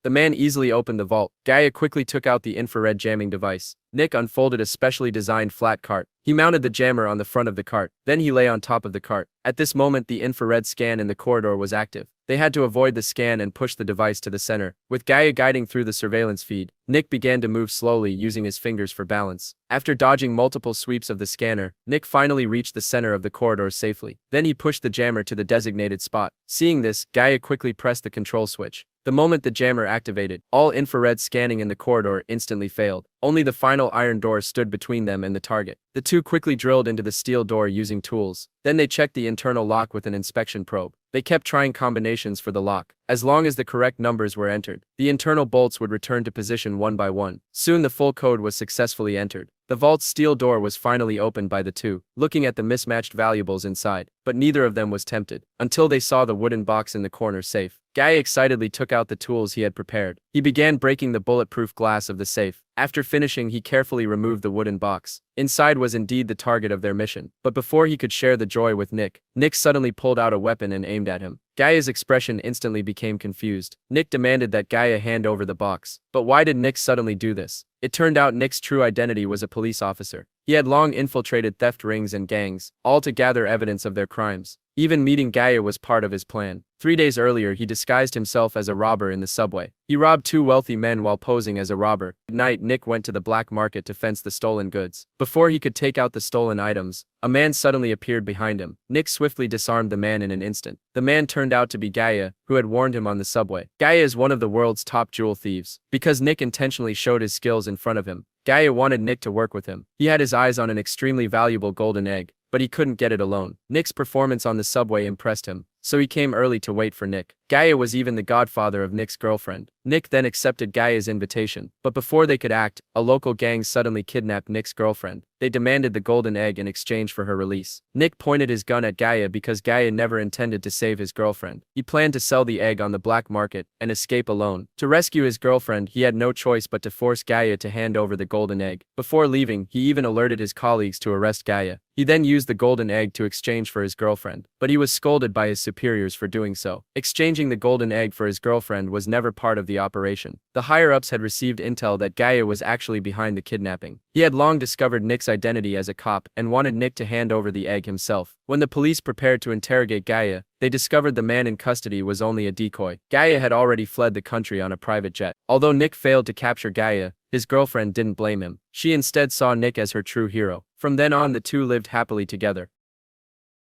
The man easily opened the vault. Gaia quickly took out the infrared jamming device. Nick unfolded a specially designed flat cart. He mounted the jammer on the front of the cart. Then he lay on top of the cart. At this moment, the infrared scan in the corridor was active. They had to avoid the scan and push the device to the center. With Gaia guiding through the surveillance feed, Nick began to move slowly using his fingers for balance. After dodging multiple sweeps of the scanner, Nick finally reached the center of the corridor safely. Then he pushed the jammer to the designated spot. Seeing this, Gaia quickly pressed the control switch. The moment the jammer activated, all infrared scanning in the corridor instantly failed. Only the final iron door stood between them and the target. The two quickly drilled into the steel door using tools. Then they checked the internal lock with an inspection probe. They kept trying combinations for the lock. As long as the correct numbers were entered, the internal bolts would return to position one by one. Soon the full code was successfully entered. The vault's steel door was finally opened by the two, looking at the mismatched valuables inside, but neither of them was tempted, until they saw the wooden box in the corner safe. Gaia excitedly took out the tools he had prepared. He began breaking the bulletproof glass of the safe. After finishing, he carefully removed the wooden box. Inside was indeed the target of their mission. But before he could share the joy with Nick, Nick suddenly pulled out a weapon and aimed at him. Gaia's expression instantly became confused. Nick demanded that Gaia hand over the box. But why did Nick suddenly do this? It turned out Nick's true identity was a police officer. He had long infiltrated theft rings and gangs, all to gather evidence of their crimes. Even meeting Gaia was part of his plan. 3 days earlier, he disguised himself as a robber in the subway. He robbed two wealthy men while posing as a robber. At night, Nick went to the black market to fence the stolen goods. Before he could take out the stolen items, a man suddenly appeared behind him. Nick swiftly disarmed the man in an instant. The man turned out to be Gaia, who had warned him on the subway. Gaia is one of the world's top jewel thieves. Because Nick intentionally showed his skills in front of him, Gaia wanted Nick to work with him. He had his eyes on an extremely valuable golden egg, but he couldn't get it alone. Nick's performance on the subway impressed him, so he came early to wait for Nick. Gaia was even the godfather of Nick's girlfriend. Nick then accepted Gaia's invitation, but before they could act, a local gang suddenly kidnapped Nick's girlfriend. They demanded the golden egg in exchange for her release. Nick pointed his gun at Gaia because Gaia never intended to save his girlfriend. He planned to sell the egg on the black market and escape alone. To rescue his girlfriend, he had no choice but to force Gaia to hand over the golden egg. Before leaving, he even alerted his colleagues to arrest Gaia. He then used the golden egg to exchange for his girlfriend, but he was scolded by his superiors for doing so. Exchanging the golden egg for his girlfriend was never part of the operation. The higher-ups had received intel that Gaia was actually behind the kidnapping. He had long discovered Nick's identity as a cop and wanted Nick to hand over the egg himself. When the police prepared to interrogate Gaia, they discovered the man in custody was only a decoy. Gaia had already fled the country on a private jet. Although Nick failed to capture Gaia, his girlfriend didn't blame him. She instead saw Nick as her true hero. From then on, the two lived happily together.